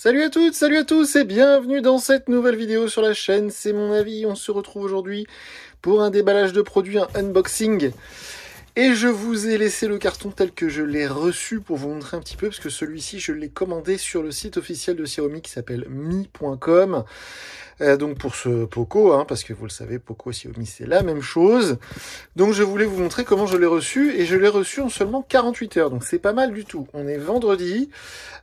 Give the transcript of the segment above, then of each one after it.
Salut à toutes, salut à tous et bienvenue dans cette nouvelle vidéo sur la chaîne, c'est mon avis. On se retrouve aujourd'hui pour un déballage de produits, un unboxing. Et je vous ai laissé le carton tel que je l'ai reçu pour vous montrer un petit peu, parce que celui-ci je l'ai commandé sur le site officiel de Xiaomi qui s'appelle mi.com. Donc pour ce Poco, parce que vous le savez, Poco et Xiaomi c'est la même chose. Donc je voulais vous montrer comment je l'ai reçu, et je l'ai reçu en seulement 48 heures, donc c'est pas mal du tout. On est vendredi,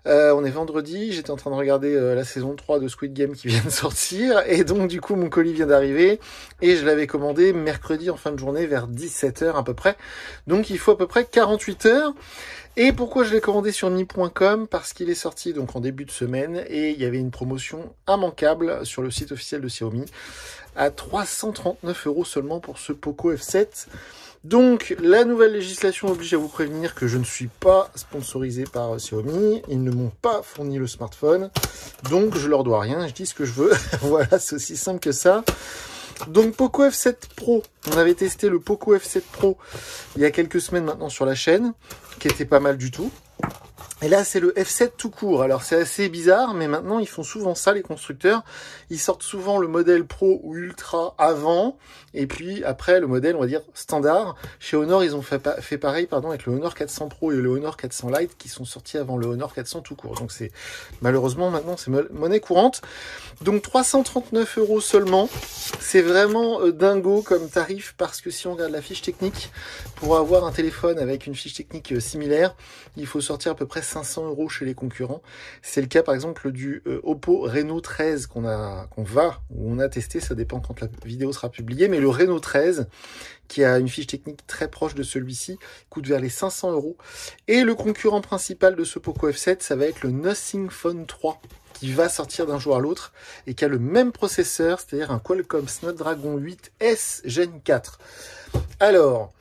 j'étais en train de regarder la saison 3 de Squid Game qui vient de sortir, et donc du coup mon colis vient d'arriver, et je l'avais commandé mercredi en fin de journée vers 17 heures à peu près. Donc il faut à peu près 48 heures. Et pourquoi je l'ai commandé sur mi.com? Parce qu'il est sorti donc en début de semaine et il y avait une promotion immanquable sur le site officiel de Xiaomi à 339 € seulement pour ce Poco F7. Donc la nouvelle législation oblige à vous prévenir que je ne suis pas sponsorisé par Xiaomi, ils ne m'ont pas fourni le smartphone, donc je leur dois rien, je dis ce que je veux. Voilà, c'est aussi simple que ça. Donc Poco F7 Pro, on avait testé le Poco F7 Pro il y a quelques semaines maintenant sur la chaîne, qui était pas mal du tout. Et là, c'est le F7 tout court. Alors, c'est assez bizarre, mais maintenant, ils font souvent ça, les constructeurs. Ils sortent souvent le modèle Pro ou Ultra avant, et puis après, le modèle, on va dire, standard. Chez Honor, ils ont fait pareil, avec le Honor 400 Pro et le Honor 400 Lite, qui sont sortis avant le Honor 400 tout court. Donc, c'est malheureusement, maintenant, c'est monnaie courante. Donc, 339 € seulement. C'est vraiment dingo comme tarif, parce que si on regarde la fiche technique, pour avoir un téléphone avec une fiche technique similaire, il faut sortir à peu près 500 € chez les concurrents. C'est le cas par exemple du Oppo Reno 13 qu'on a testé, ça dépend quand la vidéo sera publiée, mais le Reno 13 qui a une fiche technique très proche de celui-ci coûte vers les 500 €. Et le concurrent principal de ce Poco F7, ça va être le Nothing Phone 3 qui va sortir d'un jour à l'autre et qui a le même processeur, c'est-à-dire un Qualcomm Snapdragon 8S Gen 4. Alors,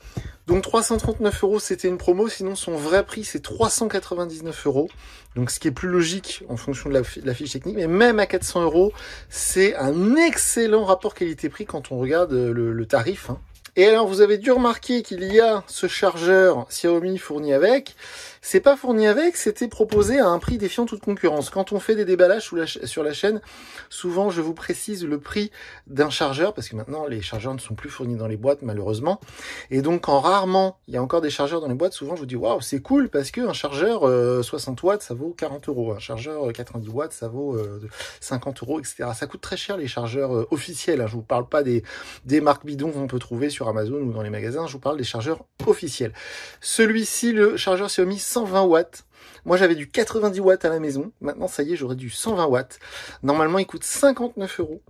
donc 339 €, c'était une promo, sinon son vrai prix c'est 399 €. Donc ce qui est plus logique en fonction de la fiche technique, mais même à 400 €, c'est un excellent rapport qualité-prix quand on regarde le tarif. Et alors vous avez dû remarquer qu'il y a ce chargeur Xiaomi fourni avec. C'est pas fourni avec, c'était proposé à un prix défiant toute concurrence. Quand on fait des déballages sur la chaîne, souvent je vous précise le prix d'un chargeur, parce que maintenant les chargeurs ne sont plus fournis dans les boîtes malheureusement. Et donc quand rarement il y a encore des chargeurs dans les boîtes, souvent je vous dis waouh c'est cool, parce qu'un chargeur 60 watts ça vaut 40 €, un chargeur 90 watts ça vaut 50 €, etc. Ça coûte très cher les chargeurs officiels, Je vous parle pas des marques bidons qu'on peut trouver sur Amazon ou dans les magasins, je vous parle des chargeurs officiels. Celui-ci, le chargeur Xiaomi 120 watts. Moi, j'avais du 90 watts à la maison. Maintenant, ça y est, j'aurai du 120 watts. Normalement, il coûte 59 €.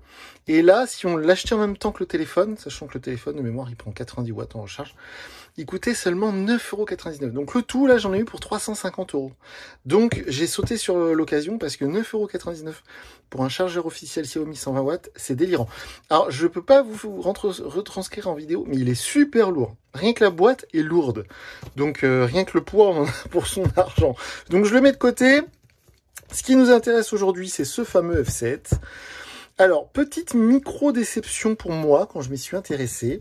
Et là, si on l'achetait en même temps que le téléphone, sachant que le téléphone de mémoire, il prend 90 watts en recharge, il coûtait seulement 9,99 €. Donc le tout, là, j'en ai eu pour 350 €. Donc j'ai sauté sur l'occasion, parce que 9,99 € pour un chargeur officiel Xiaomi 120 watts, c'est délirant. Alors je peux pas vous retranscrire en vidéo, mais il est super lourd. Rien que la boîte est lourde. Donc rien que le poids, on en a pour son argent. Donc je le mets de côté. Ce qui nous intéresse aujourd'hui, c'est ce fameux F7. Alors, petite micro-déception pour moi, quand je m'y suis intéressé,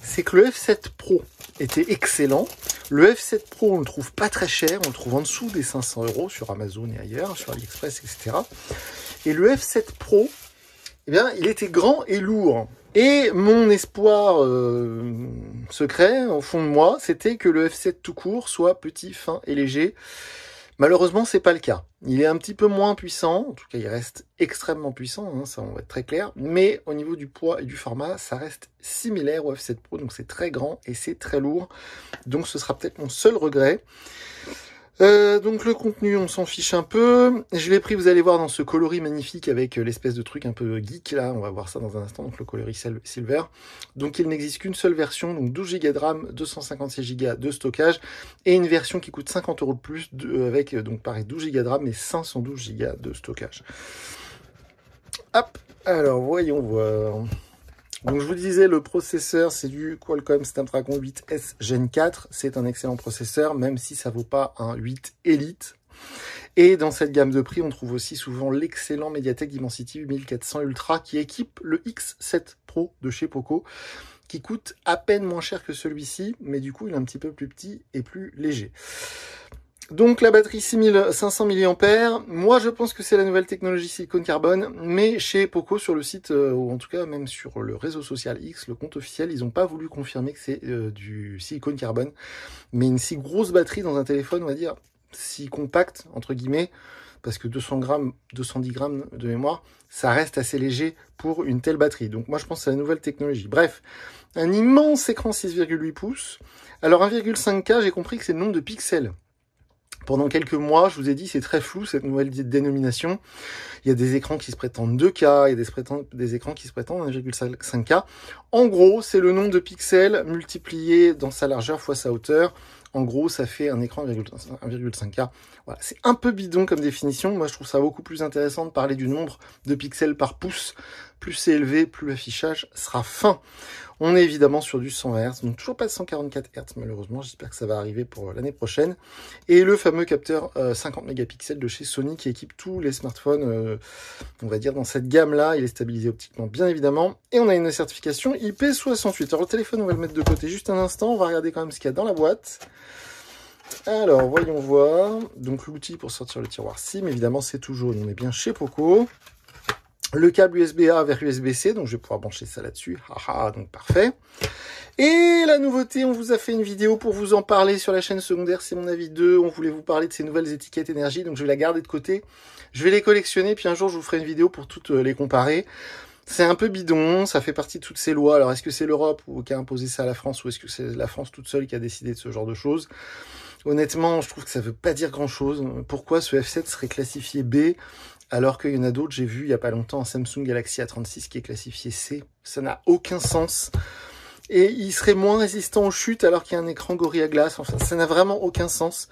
c'est que le F7 Pro était excellent. Le F7 Pro, on le trouve pas très cher, on le trouve en dessous des 500 € sur Amazon et ailleurs, sur AliExpress, etc. Et le F7 Pro, eh bien, il était grand et lourd. Et mon espoir secret, au fond de moi, c'était que le F7 tout court soit petit, fin et léger. Malheureusement, c'est pas le cas. Il est un petit peu moins puissant, en tout cas il reste extrêmement puissant, ça on va être très clair, mais au niveau du poids et du format, ça reste similaire au F7 Pro, donc c'est très grand et c'est très lourd, donc ce sera peut-être mon seul regret. Donc le contenu, on s'en fiche un peu. Je l'ai pris, vous allez voir, dans ce coloris magnifique avec l'espèce de truc un peu geek là. On va voir ça dans un instant. Donc le coloris silver. Donc il n'existe qu'une seule version, donc 12 Go de RAM, 256 Go de stockage, et une version qui coûte 50 € de plus avec donc pareil 12 Go de RAM et 512 Go de stockage. Hop. Alors voyons voir. Donc je vous disais, le processeur, c'est du Qualcomm Snapdragon 8S Gen 4. C'est un excellent processeur, même si ça vaut pas un 8 Elite. Et dans cette gamme de prix, on trouve aussi souvent l'excellent Mediatek Dimensity 8400 Ultra qui équipe le X7 Pro de chez Poco, qui coûte à peine moins cher que celui-ci, mais du coup, il est un petit peu plus petit et plus léger. Donc la batterie 6500 mAh, moi je pense que c'est la nouvelle technologie silicone carbone, mais chez Poco sur le site, ou en tout cas même sur le réseau social X, le compte officiel, ils n'ont pas voulu confirmer que c'est du silicone carbone, mais une si grosse batterie dans un téléphone, on va dire, si compacte, entre guillemets, parce que 200 grammes, 210 grammes de mémoire, ça reste assez léger pour une telle batterie. Donc moi je pense que c'est la nouvelle technologie. Bref, un immense écran 6,8 pouces. Alors 1,5K, j'ai compris que c'est le nombre de pixels. Pendant quelques mois, je vous ai dit, c'est très flou cette nouvelle dénomination. Il y a des écrans qui se prétendent 2K, il y a des écrans qui se prétendent 1,5K. En gros, c'est le nombre de pixels multiplié dans sa largeur fois sa hauteur. En gros, ça fait un écran 1,5K. Voilà, c'est un peu bidon comme définition. Moi, je trouve ça beaucoup plus intéressant de parler du nombre de pixels par pouce. Plus c'est élevé, plus l'affichage sera fin. On est évidemment sur du 100 Hz, donc toujours pas de 144 Hz malheureusement. J'espère que ça va arriver pour l'année prochaine. Et le fameux capteur 50 mégapixels de chez Sony qui équipe tous les smartphones, on va dire dans cette gamme-là. Il est stabilisé optiquement, bien évidemment. Et on a une certification IP68. Alors le téléphone, on va le mettre de côté juste un instant. On va regarder quand même ce qu'il y a dans la boîte. Alors, voyons voir. Donc l'outil pour sortir le tiroir SIM, évidemment, c'est tout jaune. On est bien chez Poco. Le câble USB-A vers USB-C, donc je vais pouvoir brancher ça là-dessus. Haha, donc parfait. Et la nouveauté, on vous a fait une vidéo pour vous en parler sur la chaîne secondaire, c'est mon avis 2. On voulait vous parler de ces nouvelles étiquettes énergie, donc je vais la garder de côté. Je vais les collectionner, puis un jour je vous ferai une vidéo pour toutes les comparer. C'est un peu bidon, ça fait partie de toutes ces lois. Alors est-ce que c'est l'Europe qui a imposé ça à la France, ou est-ce que c'est la France toute seule qui a décidé de ce genre de choses? Honnêtement, je trouve que ça veut pas dire grand-chose. Pourquoi ce F7 serait classifié B alors qu'il y en a d'autres, j'ai vu il y a pas longtemps un Samsung Galaxy A36 qui est classifié C. Ça n'a aucun sens. Et il serait moins résistant aux chutes alors qu'il y a un écran Gorilla Glass. Enfin, ça n'a vraiment aucun sens.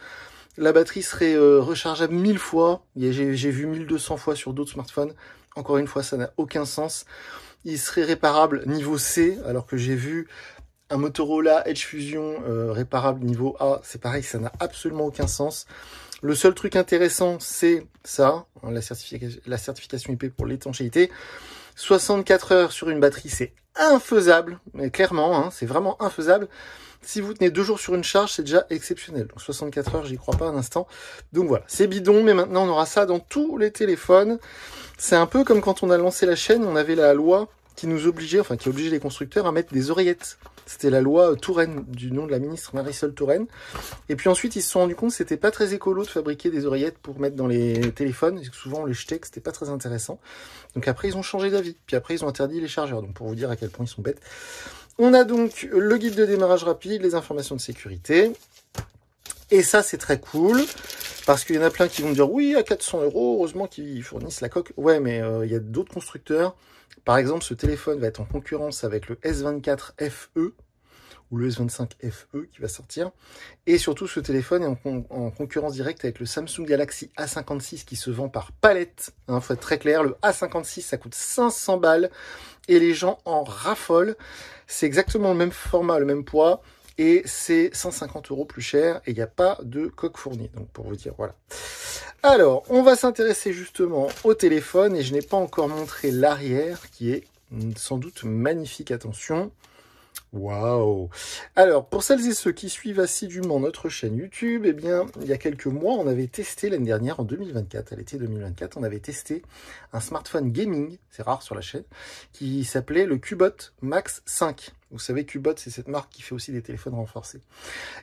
La batterie serait rechargeable 1000 fois. J'ai vu 1200 fois sur d'autres smartphones. Encore une fois, ça n'a aucun sens. Il serait réparable niveau C, alors que j'ai vu un Motorola Edge Fusion réparable niveau A. C'est pareil, ça n'a absolument aucun sens. Le seul truc intéressant, c'est ça, la certification IP pour l'étanchéité. 64 heures sur une batterie, c'est infaisable, mais clairement, hein, c'est vraiment infaisable. Si vous tenez 2 jours sur une charge, c'est déjà exceptionnel. Donc 64 heures, j'y crois pas un instant. Donc voilà, c'est bidon, mais maintenant on aura ça dans tous les téléphones. C'est un peu comme quand on a lancé la chaîne, on avait la loi qui nous obligeait, enfin qui obligeait les constructeurs à mettre des oreillettes. C'était la loi Touraine, du nom de la ministre Marisol Touraine. Et puis ensuite, ils se sont rendus compte que c'était pas très écolo de fabriquer des oreillettes pour mettre dans les téléphones. Et que souvent, on les jetait, que c'était pas très intéressant. Donc après, ils ont changé d'avis. Puis après, ils ont interdit les chargeurs. Donc pour vous dire à quel point ils sont bêtes. On a donc le guide de démarrage rapide, les informations de sécurité. Et ça, c'est très cool. Parce qu'il y en a plein qui vont me dire, oui, à 400 €, heureusement qu'ils fournissent la coque. Ouais, mais il y a d'autres constructeurs. Par exemple, ce téléphone va être en concurrence avec le S24 FE ou le S25 FE qui va sortir. Et surtout, ce téléphone est en concurrence directe avec le Samsung Galaxy A56 qui se vend par palette. Il faut être très clair, le A56, ça coûte 500 balles et les gens en raffolent. C'est exactement le même format, le même poids. Et c'est 150 € plus cher et il n'y a pas de coque fournie. Donc pour vous dire, voilà. Alors, on va s'intéresser justement au téléphone et je n'ai pas encore montré l'arrière qui est sans doute magnifique. Attention. Waouh! Alors, pour celles et ceux qui suivent assidûment notre chaîne YouTube, eh bien, il y a quelques mois, on avait testé l'année dernière, en 2024, à l'été 2024, on avait testé un smartphone gaming, c'est rare sur la chaîne, qui s'appelait le Cubot Max 5. Vous savez, Cubot, c'est cette marque qui fait aussi des téléphones renforcés.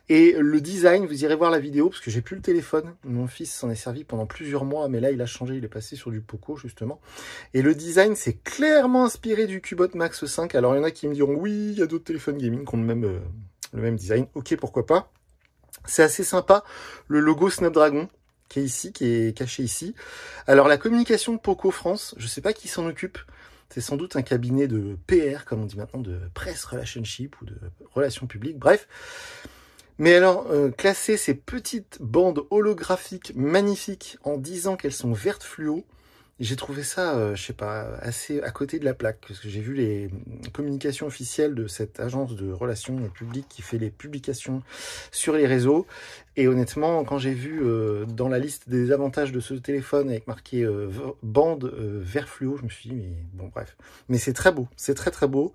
Et le design, vous irez voir la vidéo, parce que j'ai plus le téléphone. Mon fils s'en est servi pendant plusieurs mois, mais là, il a changé, il est passé sur du Poco, justement. Et le design, c'est clairement inspiré du Cubot Max 5. Alors, il y en a qui me diront, oui, il y a d'autres téléphones gaming qui ont le même design. Ok, pourquoi pas. C'est assez sympa. Le logo Snapdragon, qui est ici, qui est caché ici. Alors, la communication de Poco France, je sais pas qui s'en occupe. C'est sans doute un cabinet de PR, comme on dit maintenant, de press relationship ou de relations publiques, bref. Mais alors, classer ces petites bandes holographiques magnifiques en disant qu'elles sont vertes fluo, j'ai trouvé ça, je sais pas, assez à côté de la plaque, parce que j'ai vu les communications officielles de cette agence de relations publiques qui fait les publications sur les réseaux. Et honnêtement, quand j'ai vu dans la liste des avantages de ce téléphone avec marqué bande vert fluo, je me suis dit, mais bon, bref. Mais c'est très beau, c'est très très beau.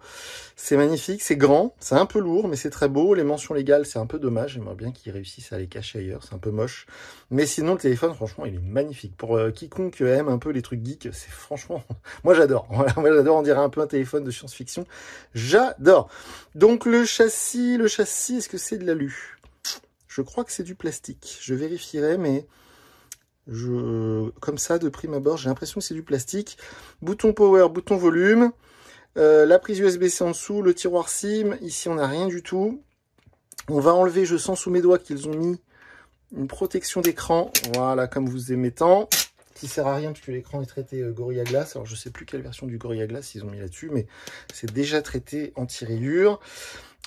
C'est magnifique, c'est grand, c'est un peu lourd, mais c'est très beau. Les mentions légales, c'est un peu dommage. J'aimerais bien qu'ils réussissent à les cacher ailleurs, c'est un peu moche. Mais sinon, le téléphone, franchement, il est magnifique. Pour quiconque aime un peu les trucs geeks, c'est franchement... Moi, j'adore. Voilà, moi, j'adore, on dirait un peu un téléphone de science-fiction. J'adore. Donc, le châssis, est-ce que c'est de l'alu ? Je crois que c'est du plastique. Je vérifierai, mais comme ça, de prime abord, j'ai l'impression que c'est du plastique. Bouton power, bouton volume. La prise USB-C en dessous, le tiroir SIM. Ici, on n'a rien du tout. On va enlever, je sens sous mes doigts qu'ils ont mis une protection d'écran. Voilà, comme vous aimez tant. Qui sert à rien puisque l'écran est traité Gorilla Glass. Alors, je sais plus quelle version du Gorilla Glass ils ont mis là-dessus, mais c'est déjà traité anti-rayures.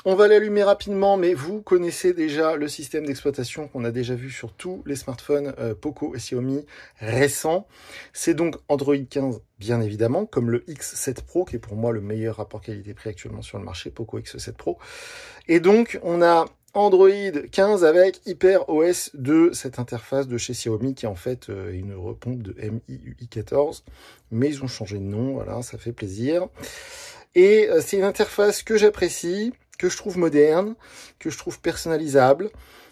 On va l'allumer rapidement, mais vous connaissez déjà le système d'exploitation qu'on a déjà vu sur tous les smartphones Poco et Xiaomi récents. C'est donc Android 15, bien évidemment, comme le X7 Pro, qui est pour moi le meilleur rapport qualité-prix actuellement sur le marché, Poco X7 Pro. Et donc, on a Android 15 avec HyperOS 2, cette interface de chez Xiaomi qui est en fait une repompe de MIUI 14. Mais ils ont changé de nom, voilà, ça fait plaisir. Et c'est une interface que j'apprécie, que je trouve moderne, que je trouve personnalisable,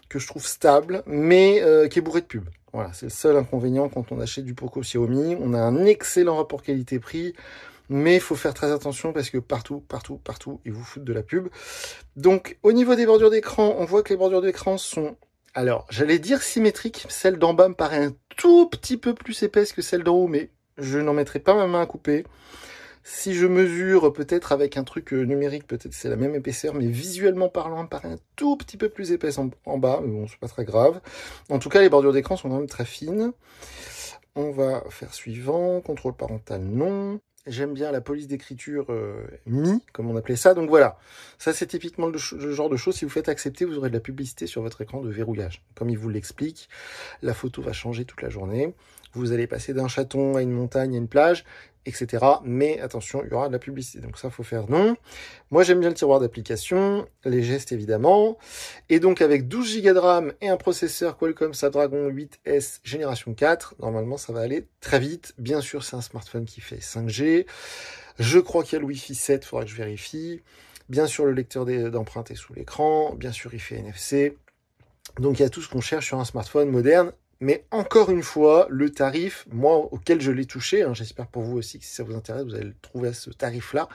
que je trouve stable, mais qui est bourré de pubs. Voilà, c'est le seul inconvénient quand on achète du Poco Xiaomi. On a un excellent rapport qualité-prix, mais il faut faire très attention parce que partout, ils vous foutent de la pub. Donc, au niveau des bordures d'écran, on voit que les bordures d'écran sont, alors, j'allais dire symétriques. Celle d'en bas me paraît un tout petit peu plus épaisse que celle d'en haut, mais je n'en mettrai pas ma main à couper. Si je mesure peut-être avec un truc numérique, peut-être c'est la même épaisseur, mais visuellement parlant, elle me paraît un tout petit peu plus épaisse en bas, mais bon, c'est pas très grave. En tout cas, les bordures d'écran sont quand même très fines. On va faire suivant, contrôle parental, non. J'aime bien la police d'écriture Mi, comme on appelait ça. Donc voilà, ça c'est typiquement le genre de choses. Si vous faites accepter, vous aurez de la publicité sur votre écran de verrouillage. Comme il vous l'explique, la photo va changer toute la journée. Vous allez passer d'un chaton à une montagne, à une plage, etc. Mais attention, il y aura de la publicité. Donc ça, il faut faire non. Moi, j'aime bien le tiroir d'application, les gestes évidemment. Et donc avec 12 Go de RAM et un processeur Qualcomm Snapdragon 8S génération 4, normalement, ça va aller très vite. Bien sûr, c'est un smartphone qui fait 5G. Je crois qu'il y a le Wi-Fi 7, il faudra que je vérifie. Bien sûr, le lecteur d'empreintes est sous l'écran. Bien sûr, il fait NFC. Donc, il y a tout ce qu'on cherche sur un smartphone moderne. Mais encore une fois, le tarif, moi, auquel je l'ai touché, hein, j'espère pour vous aussi que si ça vous intéresse, vous allez le trouver à ce tarif-là,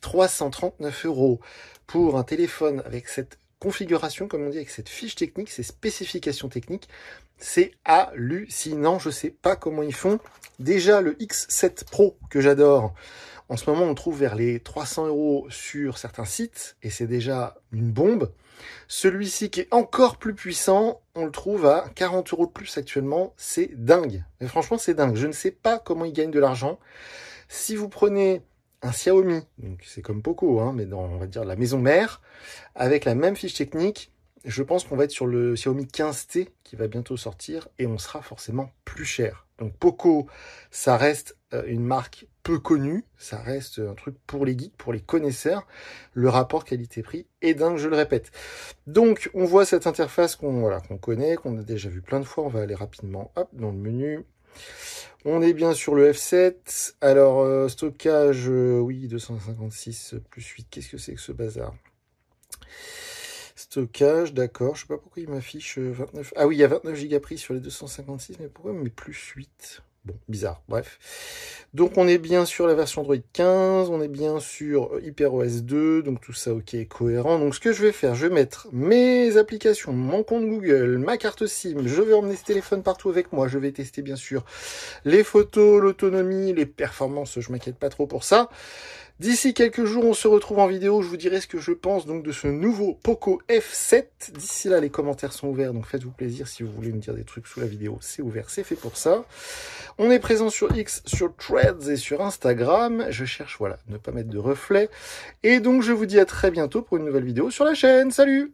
339 € pour un téléphone avec cette configuration, comme on dit, avec cette fiche technique, ces spécifications techniques, c'est hallucinant. Je sais pas comment ils font. Déjà, le X7 Pro, que j'adore, en ce moment, on le trouve vers les 300 € sur certains sites, et c'est déjà une bombe. Celui-ci qui est encore plus puissant, on le trouve à 40 € de plus actuellement. C'est dingue. Mais franchement, c'est dingue. Je ne sais pas comment ils gagnent de l'argent. Si vous prenez un Xiaomi, donc c'est comme Poco, hein, mais dans, on va dire, la maison mère, avec la même fiche technique, je pense qu'on va être sur le Xiaomi 15T qui va bientôt sortir et on sera forcément plus cher. Donc Poco, ça reste une marque peu connue, ça reste un truc pour les geeks, pour les connaisseurs. Le rapport qualité-prix est dingue, je le répète. Donc on voit cette interface qu'on connaît, qu'on a déjà vu plein de fois. On va aller rapidement dans le menu. On est bien sur le F7. Alors stockage, oui, 256 plus 8. Qu'est-ce que c'est que ce bazar ? Stockage, d'accord. Je sais pas pourquoi il m'affiche 29. Ah oui, il y a 29 Go pris sur les 256, mais pourquoi il met plus 8 ? Bon, bizarre, bref. Donc on est bien sur la version Android 15, on est bien sur HyperOS 2, donc tout ça ok, cohérent. Donc ce que je vais faire, je vais mettre mes applications, mon compte Google, ma carte SIM, je vais emmener ce téléphone partout avec moi, je vais tester bien sûr les photos, l'autonomie, les performances, je m'inquiète pas trop pour ça. D'ici quelques jours, on se retrouve en vidéo. Je vous dirai ce que je pense donc de ce nouveau Poco F7. D'ici là, les commentaires sont ouverts, donc faites-vous plaisir si vous voulez me dire des trucs sous la vidéo. C'est ouvert, c'est fait pour ça. On est présent sur X, sur Threads et sur Instagram. Je cherche, voilà, ne pas mettre de reflets. Et donc, je vous dis à très bientôt pour une nouvelle vidéo sur la chaîne. Salut!